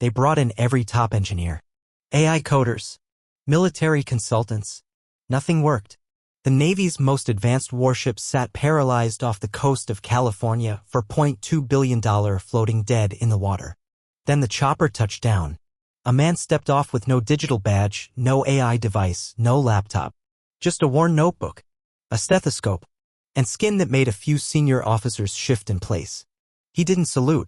They brought in every top engineer. AI coders. Military consultants. Nothing worked. The Navy's most advanced warship sat paralyzed off the coast of California for $0.2 billion floating dead in the water. Then the chopper touched down. A man stepped off with no digital badge, no AI device, no laptop. Just a worn notebook, a stethoscope, and skin that made a few senior officers shift in place. He didn't salute.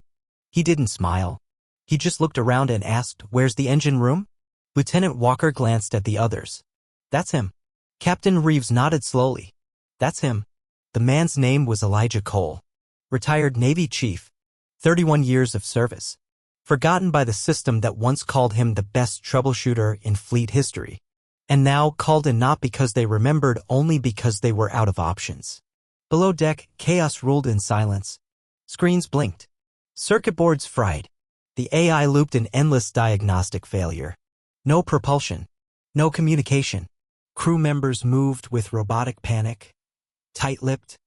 He didn't smile. He just looked around and asked, "Where's the engine room?" Lieutenant Walker glanced at the others. "That's him." Captain Reeves nodded slowly. "That's him." The man's name was Elijah Cole. Retired Navy chief. 31 years of service. Forgotten by the system that once called him the best troubleshooter in fleet history. And now called in not because they remembered, only because they were out of options. Below deck, chaos ruled in silence. Screens blinked. Circuit boards fried. The AI looped in endless diagnostic failure. No propulsion. No communication. Crew members moved with robotic panic. Tight-lipped.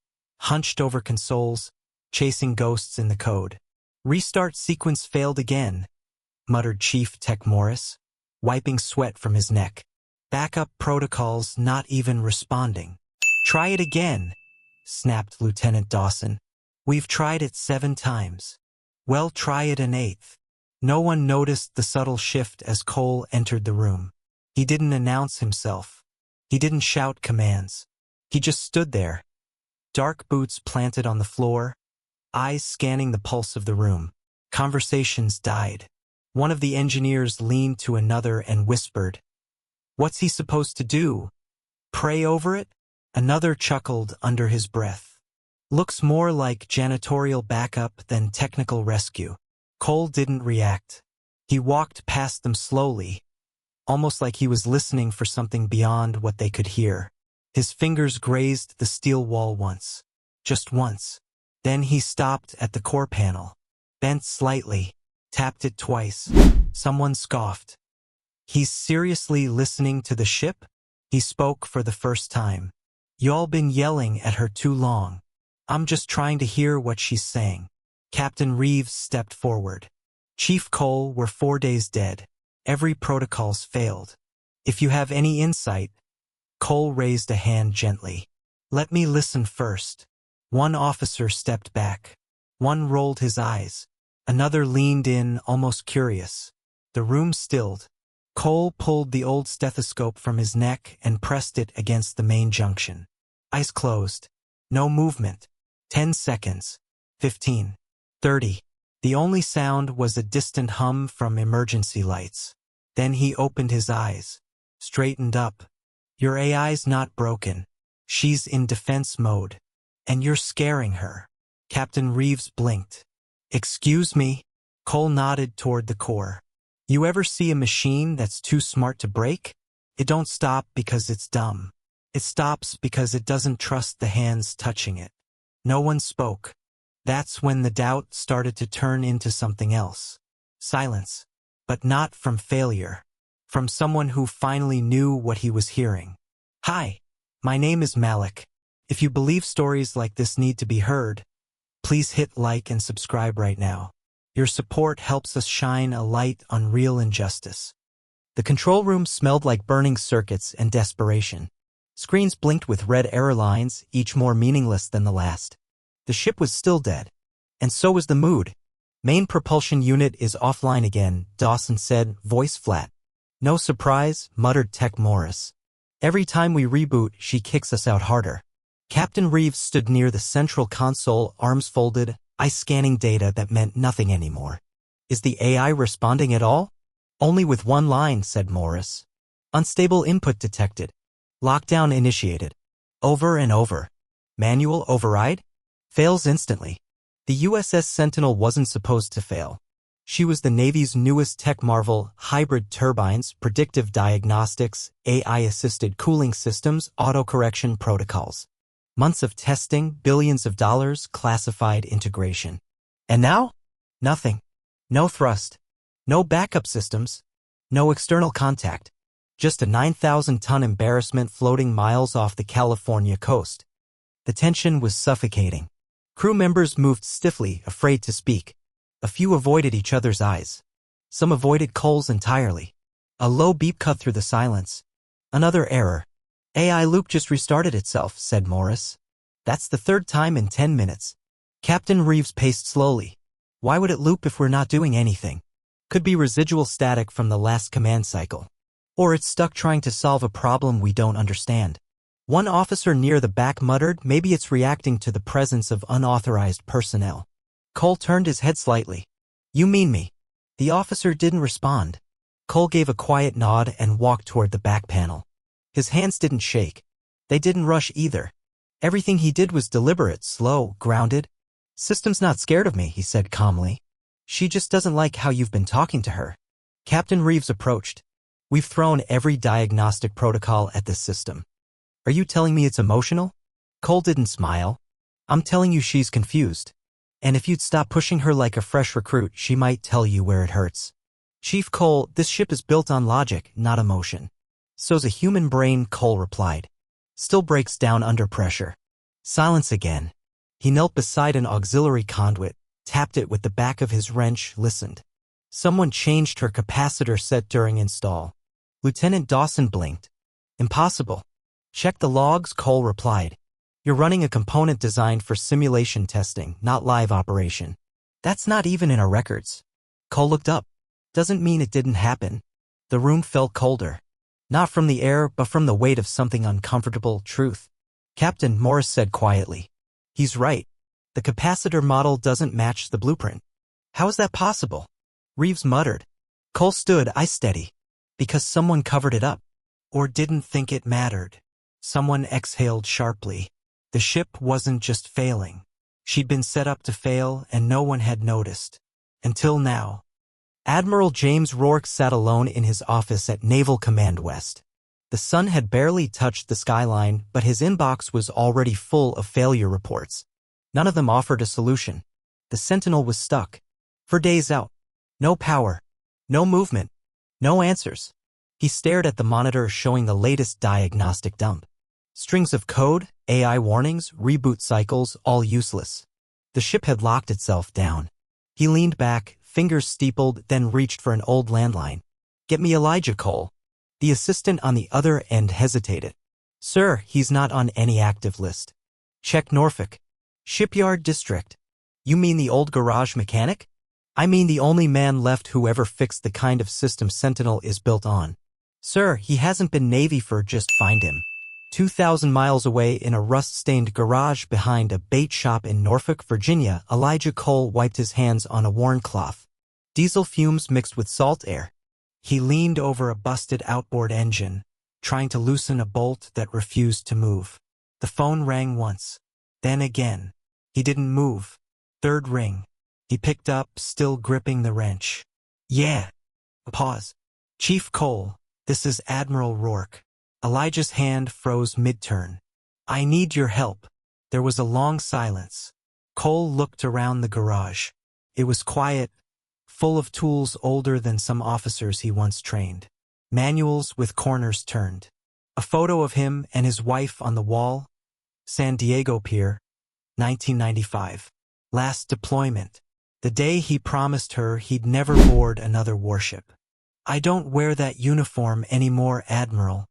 Hunched over consoles. Chasing ghosts in the code. "Restart sequence failed again," muttered Chief Tech Morris, wiping sweat from his neck. "Backup protocols not even responding." "Try it again," snapped Lieutenant Dawson. "We've tried it 7 times. "Well, try it an 8th. No one noticed the subtle shift as Cole entered the room. He didn't announce himself. He didn't shout commands. He just stood there. Dark boots planted on the floor, eyes scanning the pulse of the room. Conversations died. One of the engineers leaned to another and whispered, "What's he supposed to do? Pray over it?" Another chuckled under his breath. "Looks more like janitorial backup than technical rescue." Cole didn't react. He walked past them slowly, almost like he was listening for something beyond what they could hear. His fingers grazed the steel wall once. Just once. Then he stopped at the core panel, bent slightly, tapped it twice. Someone scoffed. "He's seriously listening to the ship?" He spoke for the first time. "Y'all been yelling at her too long. I'm just trying to hear what she's saying." Captain Reeves stepped forward. "Chief Cole, we're 4 days dead. Every protocol's failed. If you have any insight..." Cole raised a hand gently. "Let me listen first." One officer stepped back. One rolled his eyes. Another leaned in, almost curious. The room stilled. Cole pulled the old stethoscope from his neck and pressed it against the main junction. Eyes closed. No movement. 10 seconds. 15. 30. The only sound was a distant hum from emergency lights. Then he opened his eyes. Straightened up. "Your AI's not broken. She's in defense mode. And you're scaring her." Captain Reeves blinked. "Excuse me?" Cole nodded toward the core. "You ever see a machine that's too smart to break? It don't stop because it's dumb. It stops because it doesn't trust the hands touching it." No one spoke. That's when the doubt started to turn into something else. Silence. But not from failure. From someone who finally knew what he was hearing. "Hi. My name is Malik. If you believe stories like this need to be heard, please hit like and subscribe right now. Your support helps us shine a light on real injustice." The control room smelled like burning circuits and desperation. Screens blinked with red error lines, each more meaningless than the last. The ship was still dead. And so was the mood. "Main propulsion unit is offline again," Dawson said, voice flat. "No surprise," muttered Tech Morris. "Every time we reboot, she kicks us out harder." Captain Reeves stood near the central console, arms folded, eyes scanning data that meant nothing anymore. "Is the AI responding at all?" "Only with one line," said Morris. "Unstable input detected. Lockdown initiated. Over and over. Manual override? Fails instantly." The USS Sentinel wasn't supposed to fail. She was the Navy's newest tech marvel: hybrid turbines, predictive diagnostics, AI-assisted cooling systems, autocorrection protocols. Months of testing, billions of dollars, classified integration. And now? Nothing. No thrust. No backup systems. No external contact. Just a 9,000-ton embarrassment floating miles off the California coast. The tension was suffocating. Crew members moved stiffly, afraid to speak. A few avoided each other's eyes. Some avoided Cole's entirely. A low beep cut through the silence. Another error. AI loop just restarted itself, said Morris. That's the third time in 10 minutes. Captain Reeves paced slowly. Why would it loop if we're not doing anything? Could be residual static from the last command cycle. Or it's stuck trying to solve a problem we don't understand. One officer near the back muttered, maybe it's reacting to the presence of unauthorized personnel. Cole turned his head slightly. You mean me? The officer didn't respond. Cole gave a quiet nod and walked toward the back panel. His hands didn't shake. They didn't rush either. Everything he did was deliberate, slow, grounded. System's not scared of me, he said calmly. She just doesn't like how you've been talking to her. Captain Reeves approached. We've thrown every diagnostic protocol at this system. Are you telling me it's emotional? Cole didn't smile. I'm telling you she's confused. And if you'd stop pushing her like a fresh recruit, she might tell you where it hurts. Chief Cole, this ship is built on logic, not emotion. So's a human brain, Cole replied. Still breaks down under pressure. Silence again. He knelt beside an auxiliary conduit, tapped it with the back of his wrench, listened. Someone changed her capacitor set during install. Lieutenant Dawson blinked. Impossible. Check the logs, Cole replied. You're running a component designed for simulation testing, not live operation. That's not even in our records. Cole looked up. Doesn't mean it didn't happen. The room felt colder. Not from the air, but from the weight of something uncomfortable, truth. Captain, Morris said quietly. He's right. The capacitor model doesn't match the blueprint. How is that possible? Reeves muttered. Cole stood, eyes steady. Because someone covered it up. Or didn't think it mattered. Someone exhaled sharply. The ship wasn't just failing. She'd been set up to fail, and no one had noticed. Until now. Admiral James Rourke sat alone in his office at Naval Command West. The sun had barely touched the skyline, but his inbox was already full of failure reports. None of them offered a solution. The Sentinel was stuck. For days out. No power. No movement. No answers. He stared at the monitor showing the latest diagnostic dump. Strings of code, AI warnings, reboot cycles, all useless. The ship had locked itself down. He leaned back, fingers steepled, then reached for an old landline. Get me Elijah Cole. The assistant on the other end hesitated. Sir, he's not on any active list. Check Norfolk. Shipyard District. You mean the old garage mechanic? I mean the only man left who ever fixed the kind of system Sentinel is built on. Sir, he hasn't been Navy for just find him. 2,000 miles away in a rust-stained garage behind a bait shop in Norfolk, Virginia, Elijah Cole wiped his hands on a worn cloth. Diesel fumes mixed with salt air. He leaned over a busted outboard engine, trying to loosen a bolt that refused to move. The phone rang once. Then again. He didn't move. Third ring. He picked up, still gripping the wrench. Yeah. A pause. Chief Cole, this is Admiral Rourke. Elijah's hand froze mid-turn. I need your help. There was a long silence. Cole looked around the garage. It was quiet, full of tools older than some officers he once trained. Manuals with corners turned. A photo of him and his wife on the wall. San Diego Pier, 1995. Last deployment. The day he promised her he'd never board another warship. I don't wear that uniform anymore, Admiral.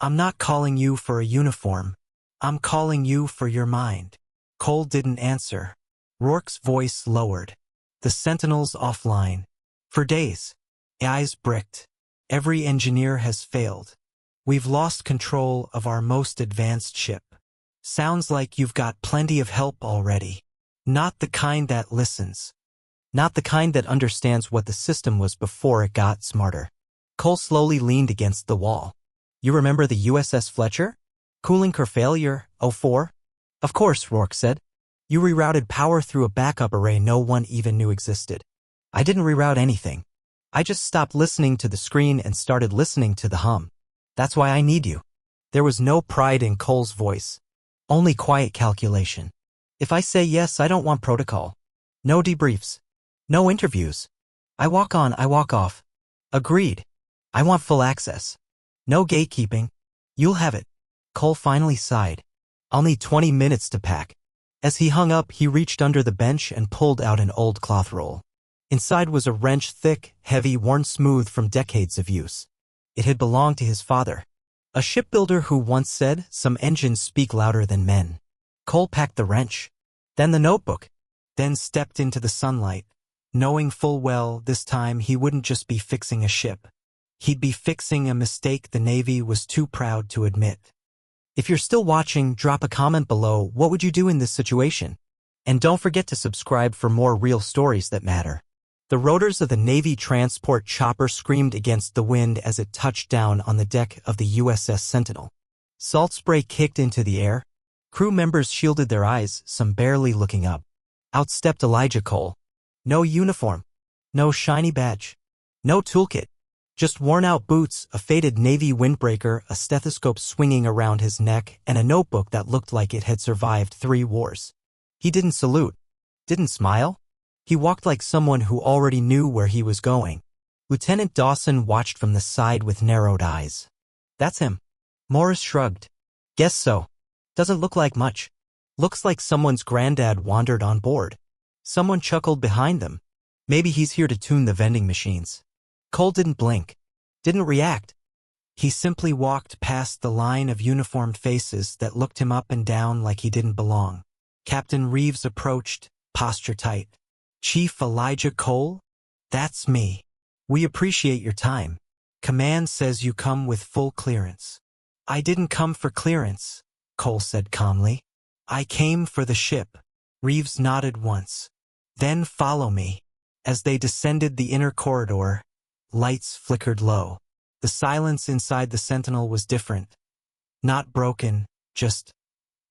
I'm not calling you for a uniform. I'm calling you for your mind. Cole didn't answer. Rourke's voice lowered. The Sentinel's offline. For days. Eyes bricked. Every engineer has failed. We've lost control of our most advanced ship. Sounds like you've got plenty of help already. Not the kind that listens. Not the kind that understands what the system was before it got smarter. Cole slowly leaned against the wall. You remember the USS Fletcher? Cooling core failure, 04? Of course, Rourke said. You rerouted power through a backup array no one even knew existed. I didn't reroute anything. I just stopped listening to the screen and started listening to the hum. That's why I need you. There was no pride in Cole's voice. Only quiet calculation. If I say yes, I don't want protocol. No debriefs. No interviews. I walk on, I walk off. Agreed. I want full access. No gatekeeping. You'll have it. Cole finally sighed. I'll need 20 minutes to pack. As he hung up, he reached under the bench and pulled out an old cloth roll. Inside was a wrench thick, heavy, worn smooth from decades of use. It had belonged to his father, a shipbuilder who once said, "Some engines speak louder than men." Cole packed the wrench, then the notebook, then stepped into the sunlight, knowing full well this time he wouldn't just be fixing a ship. He'd be fixing a mistake the Navy was too proud to admit. If you're still watching, drop a comment below. What would you do in this situation? And don't forget to subscribe for more real stories that matter. The rotors of the Navy transport chopper screamed against the wind as it touched down on the deck of the USS Sentinel. Salt spray kicked into the air. Crew members shielded their eyes, some barely looking up. Out stepped Elijah Cole. No uniform, no shiny badge, no toolkit. Just worn-out boots, a faded Navy windbreaker, a stethoscope swinging around his neck, and a notebook that looked like it had survived 3 wars. He didn't salute, didn't smile. He walked like someone who already knew where he was going. Lieutenant Dawson watched from the side with narrowed eyes. "That's him." Morris shrugged. "Guess so. Doesn't look like much. Looks like someone's granddad wandered on board." Someone chuckled behind them. "Maybe he's here to tune the vending machines." Cole didn't blink, didn't react. He simply walked past the line of uniformed faces that looked him up and down like he didn't belong. Captain Reeves approached, posture tight. "Chief Elijah Cole? That's me. We appreciate your time. Command says you come with full clearance." "I didn't come for clearance," Cole said calmly. "I came for the ship." Reeves nodded once. "Then follow me." As they descended the inner corridor, lights flickered low. The silence inside the Sentinel was different. Not broken, just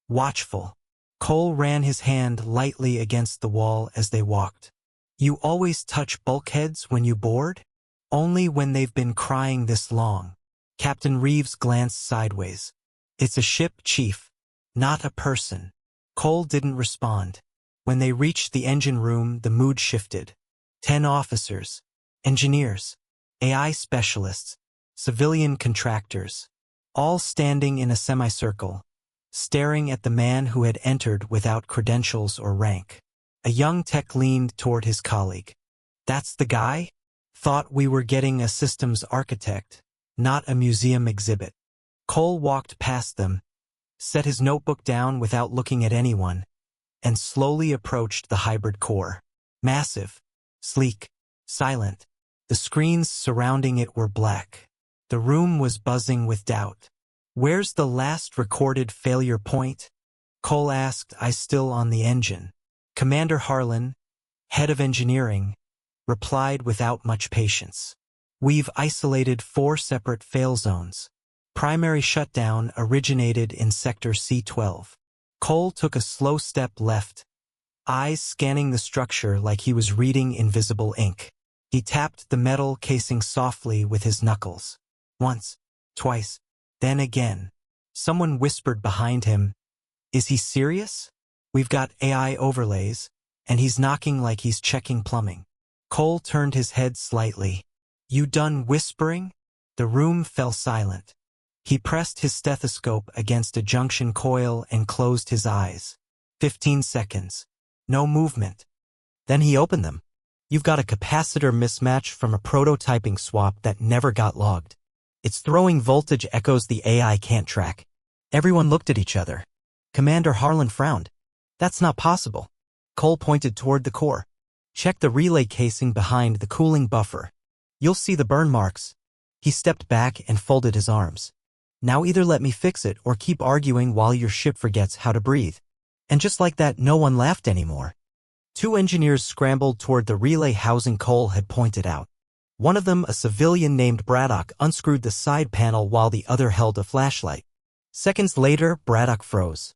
watchful. Cole ran his hand lightly against the wall as they walked. "You always touch bulkheads when you board?" "Only when they've been crying this long." Captain Reeves glanced sideways. "It's a ship, Chief, not a person." Cole didn't respond. When they reached the engine room, the mood shifted. 10 officers, engineers, AI specialists, civilian contractors, all standing in a semicircle, staring at the man who had entered without credentials or rank. A young tech leaned toward his colleague. "That's the guy? Thought we were getting a systems architect, not a museum exhibit." Cole walked past them, set his notebook down without looking at anyone, and slowly approached the hybrid core. Massive, sleek, silent. The screens surrounding it were black. The room was buzzing with doubt. "Where's the last recorded failure point?" Cole asked. "I still on the engine." Commander Harlan, head of engineering, replied without much patience. "We've isolated 4 separate fail zones. Primary shutdown originated in Sector C12. Cole took a slow step left, eyes scanning the structure like he was reading invisible ink. He tapped the metal casing softly with his knuckles. Once, twice, then again. Someone whispered behind him, "Is he serious? We've got AI overlays, and he's knocking like he's checking plumbing." Cole turned his head slightly. "You done whispering?" The room fell silent. He pressed his stethoscope against a junction coil and closed his eyes. 15 seconds. No movement. Then he opened them. "You've got a capacitor mismatch from a prototyping swap that never got logged. It's throwing voltage echoes the AI can't track." Everyone looked at each other. Commander Harlan frowned. "That's not possible." Cole pointed toward the core. "Check the relay casing behind the cooling buffer. You'll see the burn marks." He stepped back and folded his arms. "Now either let me fix it or keep arguing while your ship forgets how to breathe." And just like that, no one laughed anymore. 2 engineers scrambled toward the relay housing Cole had pointed out. One of them, a civilian named Braddock, unscrewed the side panel while the other held a flashlight. Seconds later, Braddock froze.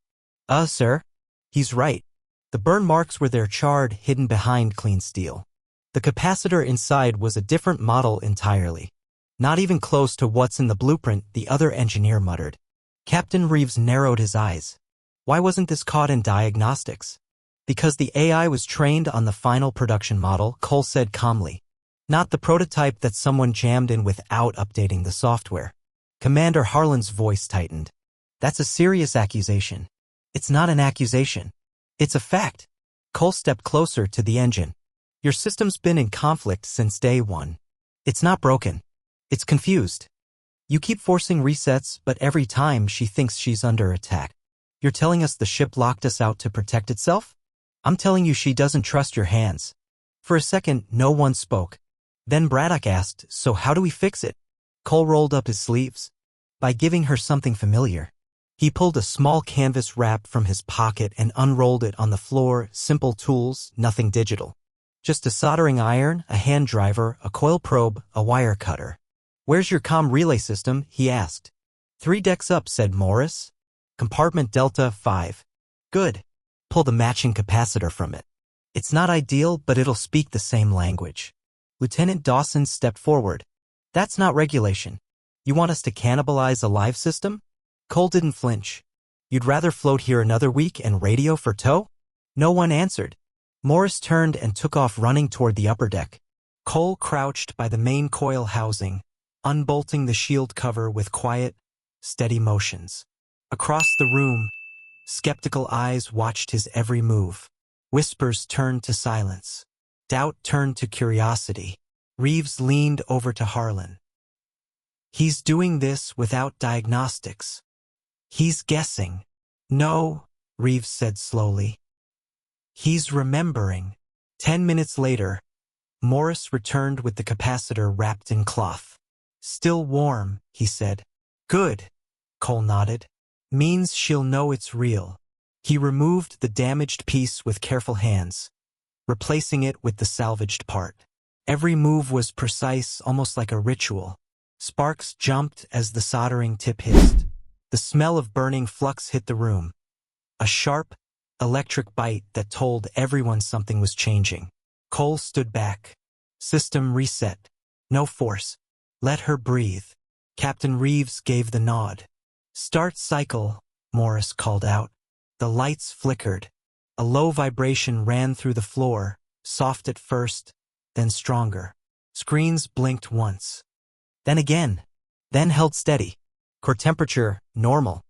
Sir?" "He's right. The burn marks were there, charred, hidden behind clean steel. The capacitor inside was a different model entirely. Not even close to what's in the blueprint," the other engineer muttered. Captain Reeves narrowed his eyes. Why wasn't this caught in diagnostics? "Because the AI was trained on the final production model," Cole said calmly. "Not the prototype that someone jammed in without updating the software." Commander Harlan's voice tightened. "That's a serious accusation." "It's not an accusation. It's a fact." Cole stepped closer to the engine. Your system's been in conflict since day one. It's not broken. It's confused. You keep forcing resets, but every time she thinks she's under attack. You're telling us the ship locked us out to protect itself? I'm telling you she doesn't trust your hands. For a second, no one spoke. Then Braddock asked, so how do we fix it? Cole rolled up his sleeves. By giving her something familiar. He pulled a small canvas wrap from his pocket and unrolled it on the floor. Simple tools, nothing digital. Just a soldering iron, a hand driver, a coil probe, a wire cutter. Where's your comm relay system? He asked. 3 decks up, said Morris. Compartment Delta 5. Good. Pull the matching capacitor from it. It's not ideal, but it'll speak the same language. Lieutenant Dawson stepped forward. That's not regulation. You want us to cannibalize a live system? Cole didn't flinch. You'd rather float here another week and radio for tow? No one answered. Morris turned and took off running toward the upper deck. Cole crouched by the main coil housing, unbolting the shield cover with quiet, steady motions. Across the room, skeptical eyes watched his every move. Whispers turned to silence. Doubt turned to curiosity. Reeves leaned over to Harlan. He's doing this without diagnostics. He's guessing. No, Reeves said slowly. He's remembering. 10 minutes later, Morris returned with the capacitor wrapped in cloth. Still warm, he said. Good, Cole nodded. Means she'll know it's real. He removed the damaged piece with careful hands, replacing it with the salvaged part. Every move was precise, almost like a ritual. Sparks jumped as the soldering tip hissed. The smell of burning flux hit the room. A sharp, electric bite that told everyone something was changing. Cole stood back. System reset. No force. Let her breathe. Captain Reeves gave the nod. Start cycle, Morris called out. The lights flickered. A low vibration ran through the floor, soft at first, then stronger. Screens blinked once. Then again. Then held steady. Core temperature, normal.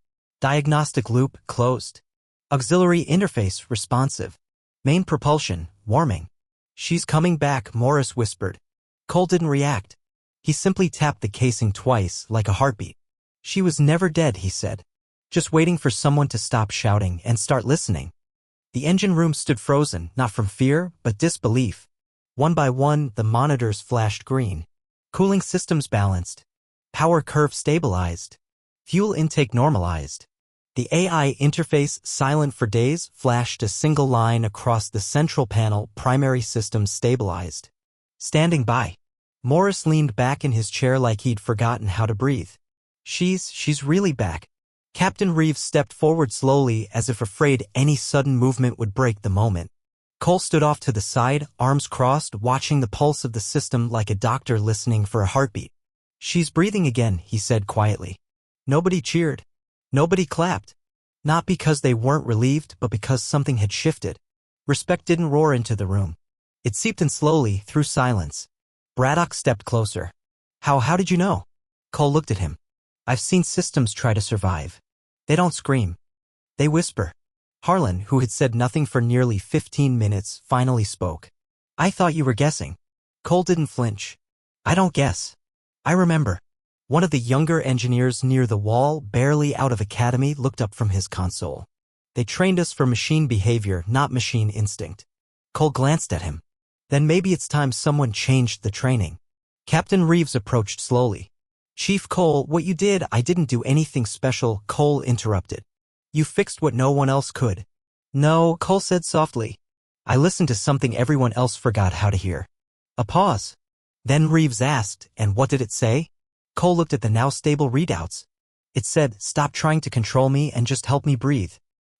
Diagnostic loop, closed. Auxiliary interface, responsive. Main propulsion, warming. She's coming back, Morris whispered. Cole didn't react. He simply tapped the casing twice, like a heartbeat. She was never dead, he said. Just waiting for someone to stop shouting and start listening. The engine room stood frozen, not from fear, but disbelief. One by one, the monitors flashed green. Cooling systems balanced. Power curve stabilized. Fuel intake normalized. The AI interface, silent for days, flashed a single line across the central panel. Primary systems stabilized. Standing by. Morris leaned back in his chair like he'd forgotten how to breathe. She's really back. Captain Reeves stepped forward slowly as if afraid any sudden movement would break the moment. Cole stood off to the side, arms crossed, watching the pulse of the system like a doctor listening for a heartbeat. She's breathing again, he said quietly. Nobody cheered. Nobody clapped. Not because they weren't relieved, but because something had shifted. Respect didn't roar into the room. It seeped in slowly, through silence. Braddock stepped closer. How did you know? Cole looked at him. I've seen systems try to survive. They don't scream. They whisper. Harlan, who had said nothing for nearly 15 minutes, finally spoke. I thought you were guessing. Cole didn't flinch. I don't guess. I remember. One of the younger engineers near the wall, barely out of academy, looked up from his console. They trained us for machine behavior, not machine instinct. Cole glanced at him. Then maybe it's time someone changed the training. Captain Reeves approached slowly. Chief Cole, what you did, I didn't do anything special, Cole interrupted. You fixed what no one else could. No, Cole said softly. I listened to something everyone else forgot how to hear. A pause. Then Reeves asked, and what did it say? Cole looked at the now stable readouts. It said, stop trying to control me and just help me breathe.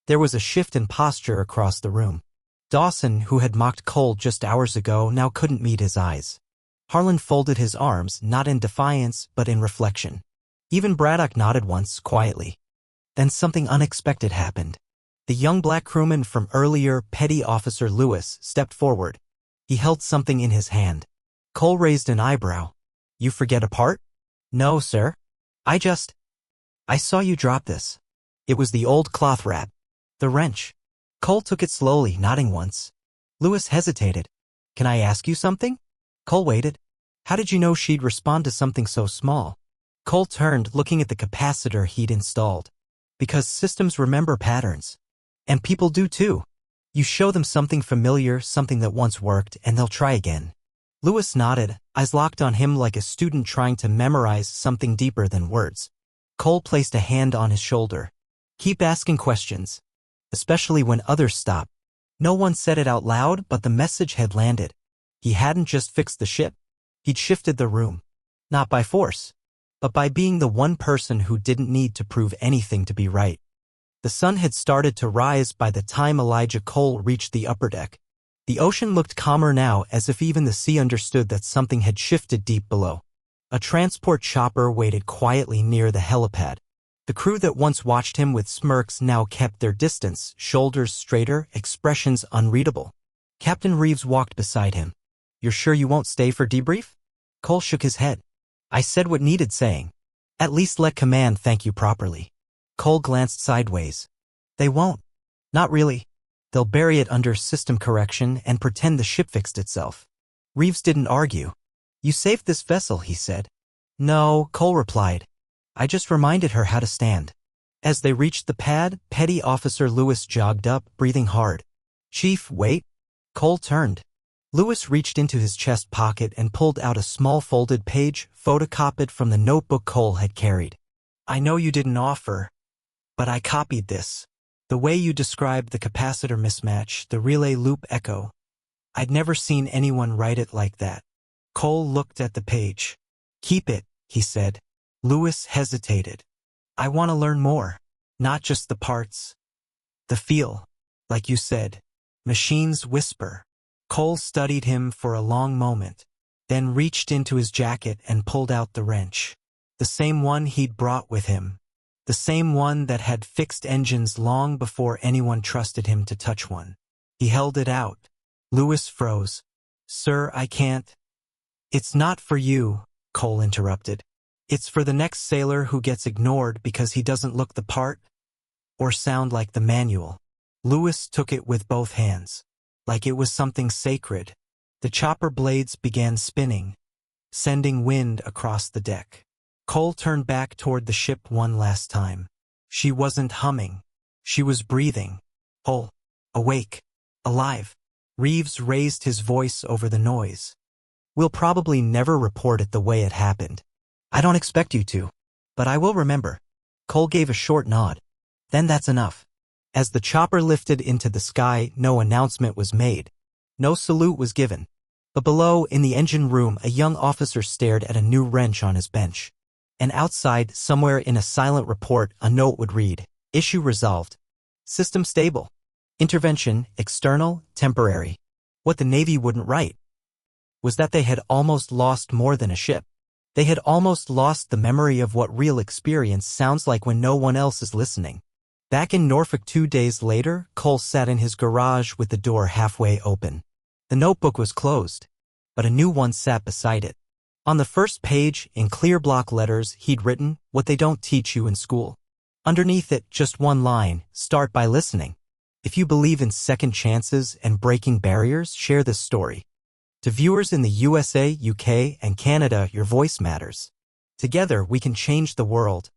There was a shift in posture across the room. Dawson, who had mocked Cole just hours ago, now couldn't meet his eyes. Harlan folded his arms, not in defiance, but in reflection. Even Braddock nodded once, quietly. Then something unexpected happened. The young black crewman from earlier, Petty Officer Lewis, stepped forward. He held something in his hand. Cole raised an eyebrow. You forget a part? No, sir. I saw you drop this. It was the old cloth wrap. The wrench. Cole took it slowly, nodding once. Lewis hesitated. Can I ask you something? Cole waited. How did you know she'd respond to something so small? Cole turned, looking at the capacitor he'd installed. Because systems remember patterns. And people do too. You show them something familiar, something that once worked, and they'll try again. Lewis nodded, eyes locked on him like a student trying to memorize something deeper than words. Cole placed a hand on his shoulder. Keep asking questions. Especially when others stop. No one said it out loud, but the message had landed. He hadn't just fixed the ship. He'd shifted the room. Not by force, but by being the one person who didn't need to prove anything to be right. The sun had started to rise by the time Elijah Cole reached the upper deck. The ocean looked calmer now, as if even the sea understood that something had shifted deep below. A transport chopper waited quietly near the helipad. The crew that once watched him with smirks now kept their distance, shoulders straighter, expressions unreadable. Captain Reeves walked beside him. You're sure you won't stay for debrief? Cole shook his head. I said what needed saying. At least let command thank you properly. Cole glanced sideways. They won't. Not really. They'll bury it under system correction and pretend the ship fixed itself. Reeves didn't argue. You saved this vessel, he said. No, Cole replied. I just reminded her how to stand. As they reached the pad, Petty Officer Lewis jogged up, breathing hard. Chief, wait. Cole turned. Lewis reached into his chest pocket and pulled out a small folded page, photocopied from the notebook Cole had carried. I know you didn't offer, but I copied this. The way you described the capacitor mismatch, the relay loop echo. I'd never seen anyone write it like that. Cole looked at the page. Keep it, he said. Lewis hesitated. I want to learn more. Not just the parts. The feel. Like you said. Machines whisper. Cole studied him for a long moment, then reached into his jacket and pulled out the wrench. The same one he'd brought with him. The same one that had fixed engines long before anyone trusted him to touch one. He held it out. Lewis froze. Sir, I can't. It's not for you, Cole interrupted. It's for the next sailor who gets ignored because he doesn't look the part or sound like the manual. Lewis took it with both hands, like it was something sacred. The chopper blades began spinning, sending wind across the deck. Cole turned back toward the ship one last time. She wasn't humming. She was breathing. Whole. Awake. Alive. Reeves raised his voice over the noise. We'll probably never report it the way it happened. I don't expect you to, but I will remember. Cole gave a short nod. Then that's enough. As the chopper lifted into the sky, no announcement was made. No salute was given. But below, in the engine room, a young officer stared at a new wrench on his bench. And outside, somewhere in a silent report, a note would read, Issue resolved. System stable. Intervention, external, temporary. What the Navy wouldn't write was that they had almost lost more than a ship. They had almost lost the memory of what real experience sounds like when no one else is listening. Back in Norfolk 2 days later, Cole sat in his garage with the door halfway open. The notebook was closed, but a new one sat beside it. On the first page, in clear block letters, he'd written, what they don't teach you in school. Underneath it, just one line, start by listening. If you believe in second chances and breaking barriers, share this story. To viewers in the USA, UK, and Canada, your voice matters. Together, we can change the world.